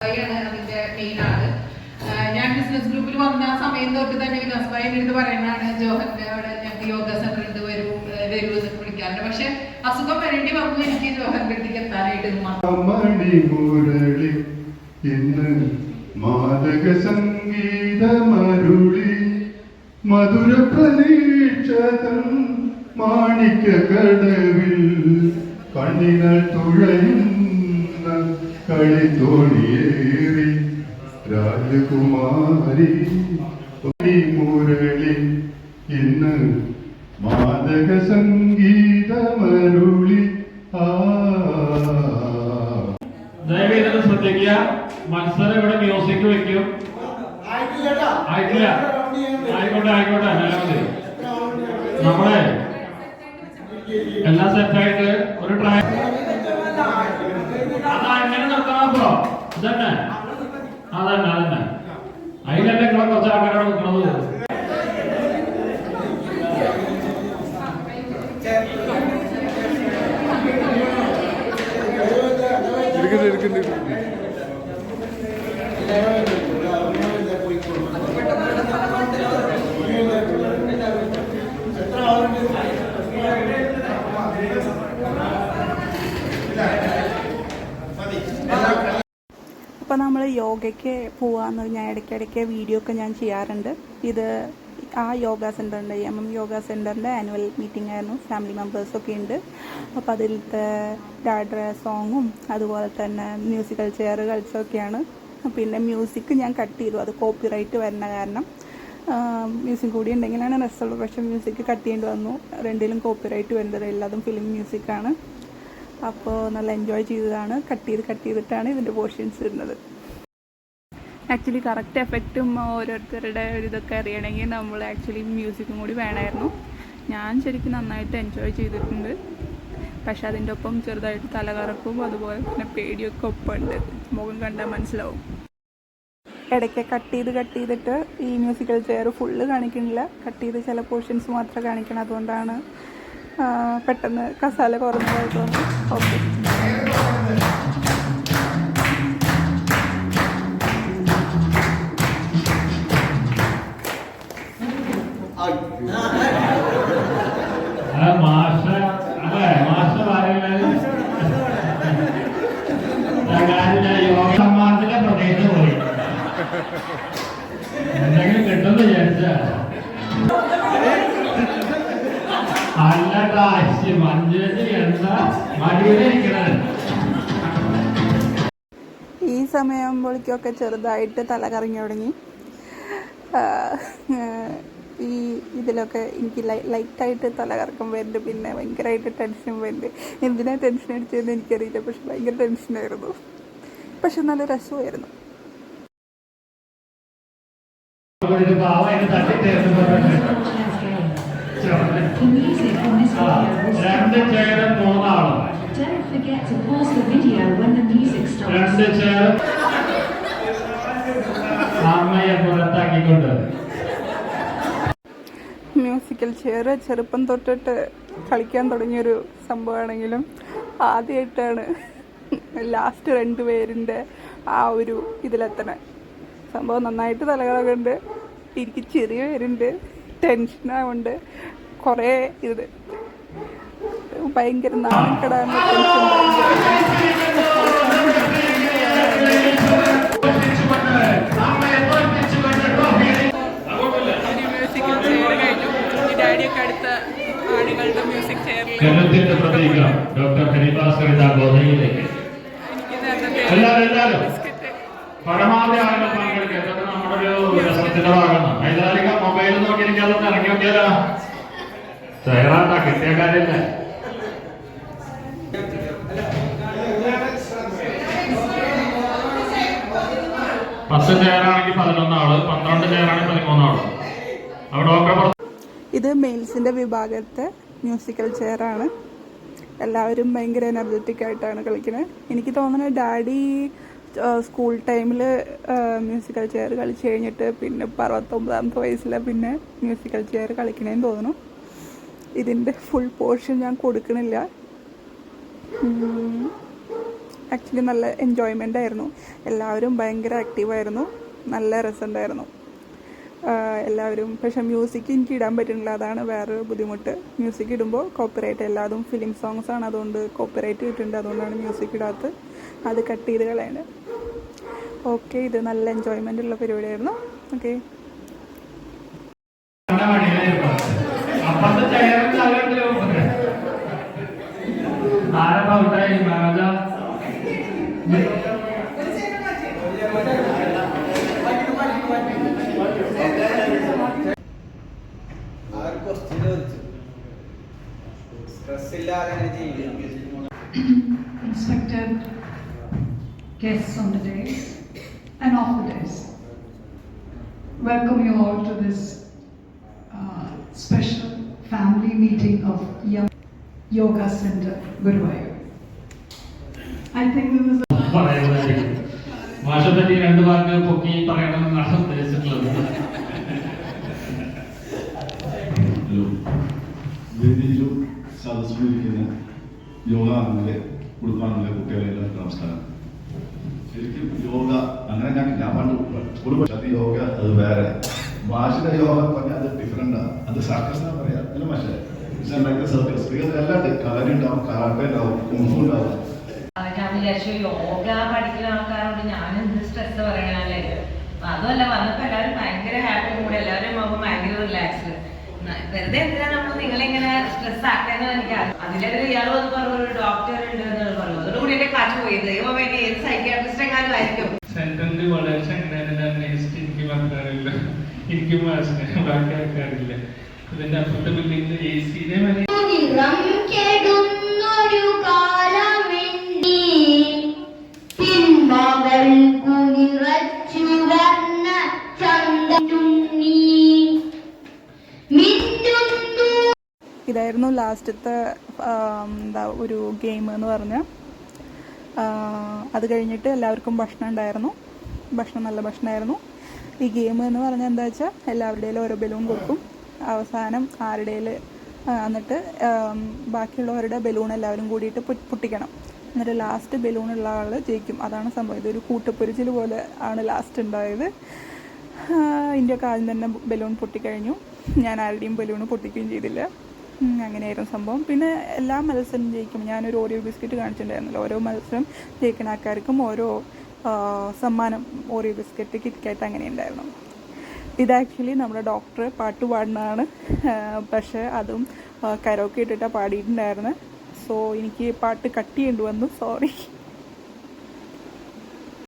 അതിന്റെ മെയിൻ ആള്. ഞാൻ ബിസിനസ് ഗ്രൂപ്പിൽ വന്ന സമയം തൊട്ട് തന്നെ വികാസ് ഭായി എടുത്ത് പറയുന്നതാണ്, ജോഹന്റെ അവിടെ ഞങ്ങൾക്ക് യോഗ സെന്റർ ഉണ്ട്, വരൂ എന്നൊക്കെ വിളിക്കാറുണ്ട്. പക്ഷെ അസുഖം വരേണ്ടി വന്നു എനിക്ക് ജോഹന്റെ അടുത്തേക്ക് എത്താനായിട്ട്. മാതക സംഗീതമരുളി മധുര പ്രതീക്ഷതൻ മാണിക്യ കടവിൽ കണ്ണികൾ തുഴയുന്ന കളിത്തോണിയേറി രാജകുമാരി മുരളി ഇന്ന് മാതക സംഗീതമരുളി. ദയവേദന ശ്രദ്ധിക്കുക, മത്സരം ഇവിടെ മ്യൂസിക് വെക്കും. ആയിട്ടില്ല, ആയിക്കോട്ടെ ആയിക്കോട്ടെ, മതി. നമ്മളെ എല്ലാം സെറ്റായിട്ട് ഒരു ട്രൈ അതാ എങ്ങനെ നിർത്തണപ്പോ ഇതന്നെ അതന്നെ അതന്നെ അതിലല്ലേ നിങ്ങളെ കുറച്ച് ആൾക്കാരാണ് നിൽക്കണത്. അപ്പോൾ നമ്മൾ യോഗയ്ക്ക് പോവാന്ന് ഞാൻ ഇടയ്ക്കിടയ്ക്ക് വീഡിയോ ഒക്കെ ഞാൻ ചെയ്യാറുണ്ട്. ഇത് ആ യോഗ സെൻ്ററിൻ്റെ യോഗ സെൻ്ററിൻ്റെ ആനുവൽ മീറ്റിംഗ് ആയിരുന്നു. ഫാമിലി മെമ്പേഴ്സൊക്കെ ഉണ്ട്. അപ്പോൾ അതിലത്തെ ഡാഡ്ര സോങ്ങും അതുപോലെ തന്നെ മ്യൂസിക്കൽ ചെയർ കളിച്ചൊക്കെയാണ്. പിന്നെ മ്യൂസിക് ഞാൻ കട്ട് ചെയ്തു, അത് കോപ്പിറൈറ്റ് വരുന്ന കാരണം. മ്യൂസിക് കൂടി ഉണ്ടെങ്കിലാണ് രസമുള്ളൂ. പക്ഷേ മ്യൂസിക് കട്ട് ചെയ്യേണ്ടി വന്നു. രണ്ടിലും കോപ്പിറൈറ്റ് വരുന്നത്, എല്ലാതും ഫിലിം മ്യൂസിക്കാണ്. അപ്പോൾ നല്ല എൻജോയ് ചെയ്തതാണ്. കട്ട് ചെയ്തിട്ടാണ് ഇതിൻ്റെ പോർഷൻസ് വരുന്നത്. ആക്ച്വലി കറക്റ്റ് എഫക്റ്റും ഓരോരുത്തരുടെ ഇതൊക്കെ അറിയണമെങ്കിൽ നമ്മൾ ആക്ച്വലി മ്യൂസിക്കും കൂടി വേണമായിരുന്നു. ഞാൻ ശരിക്കും നന്നായിട്ട് എൻജോയ് ചെയ്തിട്ടുണ്ട്. പക്ഷെ അതിൻ്റെ ഒപ്പം ചെറുതായിട്ട് തലകറക്കും അതുപോലെ തന്നെ പേടിയൊക്കെ ഒപ്പമുണ്ട്. മുഖം കണ്ടാൽ മനസ്സിലാവും. ഇടയ്ക്ക് കട്ട് ചെയ്തിട്ട് ഈ മ്യൂസിക്കൽ ചെയർ ഫുള്ള് കാണിക്കണില്ല. കട്ട് ചെയ്ത് ചില പോർഷൻസ് മാത്രമേ കാണിക്കണം. അതുകൊണ്ടാണ് പെട്ടെന്ന് കസാല കുറഞ്ഞതായിട്ട് തോന്നി. ഓക്കെ, എന്തെങ്കിലും കിട്ടുമെന്ന് വിചാരിച്ച അല്ല മഞ്ചേരി എന്താ മടിയിലിരിക്കണത്. ഈ സമയമാകുമ്പോഴേക്കൊക്കെ ചെറുതായിട്ട് തല കറങ്ങി തുടങ്ങി. ഈ ഇതിലൊക്കെ എനിക്ക് ലൈറ്റായിട്ട് തലകറക്കം വരുന്നുണ്ട്. പിന്നെ ഭയങ്കരമായിട്ട് ടെൻഷൻ വരുന്നുണ്ട്. എന്തിനാ ടെൻഷൻ അടിച്ചതെന്ന് എനിക്കറിയില്ല. പക്ഷെ ഭയങ്കര ടെൻഷനായിരുന്നു. പക്ഷെ നല്ല രസമായിരുന്നു. രണ്ട് ചെയറും മൂന്നാളും രണ്ട് ചെയറും അമ്മയെ പുറത്താക്കിക്കൊണ്ട്. മ്യൂസിക്കൽ ചെയർ ചെറുപ്പം തൊട്ടിട്ട് കളിക്കാൻ തുടങ്ങിയൊരു സംഭവമാണെങ്കിലും ആദ്യമായിട്ടാണ് ലാസ്റ്റ് 2 പേരിൻ്റെ ആ ഒരു ഇതിലെത്തണ സംഭവം. നന്നായിട്ട് തലകളൊക്കെ എനിക്ക് ചെറിയ പേരുണ്ട്, ടെൻഷനാവുണ്ട്, കുറേ ഇത് ഭയങ്കര നാണക്കെടാണ്. മ്യൂസിക്കൽ ചെയർ കഴിഞ്ഞു. ഈ ഡാഡിയൊക്കെ അടുത്ത ആളുകളുടെ മ്യൂസിക് ചെയറിൽ പരമാവധി ആളുകൾ പങ്കെടുക്കുക. ഇതൊക്കെ നമ്മുടെ ഒരു രസത്തിന്റെ ഭാഗമാണ്. ഹൈദരാലിക മൊബൈൽ നോക്കിയിരിക്കാതെ ഇറങ്ങി നോക്കിയാലോ, ചെയറാട്ടാ കിട്ടിയ കാര്യമില്ല. പത്ത് ചെയറാണെങ്കിൽ 11 ആള്, 12 ചെയറാണെങ്കിൽ 13 ആള്. അവിടെ ഇത് മെയിൽസിന്റെ വിഭാഗത്തെ മ്യൂസിക്കൽ ചെയറാണ്. എല്ലാവരും ഭയങ്കര എനർജറ്റിക് ആയിട്ടാണ് കളിക്കുന്നത്. എനിക്ക് തോന്നുന്നത് ഡാഡി സ്കൂൾ ടൈമിൽ മ്യൂസിക്കൽ ചെയർ കളിച്ച് കഴിഞ്ഞിട്ട് പിന്നെ 69ാമത്തെ വയസ്സിൽ പിന്നെ മ്യൂസിക്കൽ ചെയർ കളിക്കണേന്ന് തോന്നുന്നു. ഇതിൻ്റെ ഫുൾ പോർഷൻ ഞാൻ കൊടുക്കണില്ല. ആക്ച്വലി നല്ല എൻജോയ്മെൻ്റ് ആയിരുന്നു. എല്ലാവരും ഭയങ്കര ആക്റ്റീവായിരുന്നു, നല്ല രസമുണ്ടായിരുന്നു എല്ലാവരും. പക്ഷേ മ്യൂസിക് എനിക്ക് ഇടാൻ പറ്റുന്നില്ല, അതാണ് വേറൊരു ബുദ്ധിമുട്ട്. മ്യൂസിക് ഇടുമ്പോൾ കോപ്പിറൈറ്റ്, എല്ലാതും ഫിലിം സോങ്സ് ആണ്, അതുകൊണ്ട് കോപ്പിറൈറ്റ് കിട്ടുന്നുണ്ട്, അതുകൊണ്ടാണ് മ്യൂസിക് ഇടാത്തത്. അത് കട്ട് ചെയ്ത് കളയാണ്. ഓക്കെ, ഇത് നല്ല എൻജോയ്മെൻ്റ് ഉള്ള പരിപാടിയായിരുന്നു. Okay, Respected guests on the days and off the days, welcome you all to this special family meeting of Yoga Center, Guruvayur. I think this is മാഷെ പറ്റി 2 വാക്ക് പൊക്കി പറയണമെന്നാണ് ഉദ്ദേശിച്ചിട്ടുള്ളത്. വേദിയിലും സദസ്സിലിരിക്കുന്ന യോഗ അങ്ങനെ കൊടുക്കാനുള്ള കുട്ടികളെല്ലാം നമസ്കാരം. ശരിക്കും യോഗ അങ്ങനെ ഞാൻ പണ്ട് അത് യോഗ അത് വേറെ, ഭാഷയുടെ യോഗ പറഞ്ഞാൽ അത് ഡിഫറെൻ്റാണ്. അത് സർക്കസ് എന്നാ പറയാം, അല്ല പക്ഷേ സർക്കസ് എല്ലാം കളരി ഉണ്ടാവും, കരാട്ടെ ഉണ്ടാവും, കുമ്പു ഉണ്ടാവും. ഞാൻ വിചാരിച്ചു യോഗ പഠിക്കുന്ന ആൾക്കാരോട് ഞാൻ എന്ത് സ്ട്രെസ് പറയണല്ലേ. അതുമല്ല, വന്നപ്പോ എല്ലാവരും ഭയങ്കര ഹാപ്പി കൂടെ, എല്ലാവരും ആകുമ്പോൾ ഭയങ്കര റിലാക്സ്ഡ്. വെറുതെ എന്തിനാ നമ്മൾ നിങ്ങളിങ്ങനെ സ്ട്രെസ് ആക്കാന്ന് എനിക്കറിയാം. അതിലെതിരെ ഇയാളും അത് പറഞ്ഞു, ഒരു ഡോക്ടർ ഉണ്ട് എന്ന് പറഞ്ഞു. അതോടുകൂടി എന്റെ കാശ് പോയത് ദൈവം എന്നെ ഏത് സൈക്യാട്രിസ്റ്റ് എങ്ങാനും ആയിരിക്കും. സെന്ററിൽ വളരെ ചങ്ങനാണ് എനിക്ക് മനസ്സിലാറില്ല, എനിക്കും ബാക്കി ആൾക്കാരില്ല. ഇതിന്റെ അപ്പുറത്തെ ബിൽഡിംഗ് AC വരെ ഇതായിരുന്നു ലാസ്റ്റത്തെ എന്താ ഒരു ഗെയിം എന്ന് പറഞ്ഞാൽ. അത് കഴിഞ്ഞിട്ട് എല്ലാവർക്കും ഭക്ഷണം ഉണ്ടായിരുന്നു. ഭക്ഷണം നല്ല ഭക്ഷണമായിരുന്നു. ഈ ഗെയിം എന്ന് പറഞ്ഞാൽ എന്താ വെച്ചാൽ എല്ലാവരുടെയും ഓരോ ബലൂൺ കൊടുക്കും. അവസാനം ആരുടെയിൽ എന്നിട്ട് ബാക്കിയുള്ളവരുടെ ബലൂൺ എല്ലാവരും കൂടിയിട്ട് പൊട്ടിക്കണം. എന്നിട്ട് ലാസ്റ്റ് ബലൂണുള്ള ആൾ ജയിക്കും. അതാണ് സംഭവം. ഇതൊരു കൂട്ടപ്പൊരിച്ചിൽ പോലെ ആണ് ലാസ്റ്റ് ഉണ്ടായത്. ഇന്ത്യക്ക് ആദ്യം തന്നെ ബലൂൺ പൊട്ടിക്കഴിഞ്ഞു. ഞാൻ ആരുടെയും ബലൂൺ പൊട്ടിക്കുകയും ചെയ്തില്ല. അങ്ങനെയായിരുന്നു സംഭവം. പിന്നെ എല്ലാ മത്സരം ജയിക്കും. ഞാനൊരു ഓറിയോ ബിസ്ക്കറ്റ് കാണിച്ചിട്ടുണ്ടായിരുന്നല്ലോ. ഓരോ മത്സരം ജയിക്കുന്ന ആൾക്കാർക്കും ഓരോ സമ്മാനം, ഓറിയോ ബിസ്ക്കറ്റ്, കിറ്റ്കാറ്റ് അങ്ങനെ ഉണ്ടായിരുന്നു. ഇത് ആക്ച്വലി നമ്മുടെ ഡോക്ടർ പാട്ട് പാടുന്നതാണ്. പക്ഷേ അതും കരോക്കെ ഇട്ടിട്ടാണ് പാടിയിട്ടുണ്ടായിരുന്നത്. സോ എനിക്ക് പാട്ട് കട്ട് ചെയ്യേണ്ടി വന്നു, സോറി.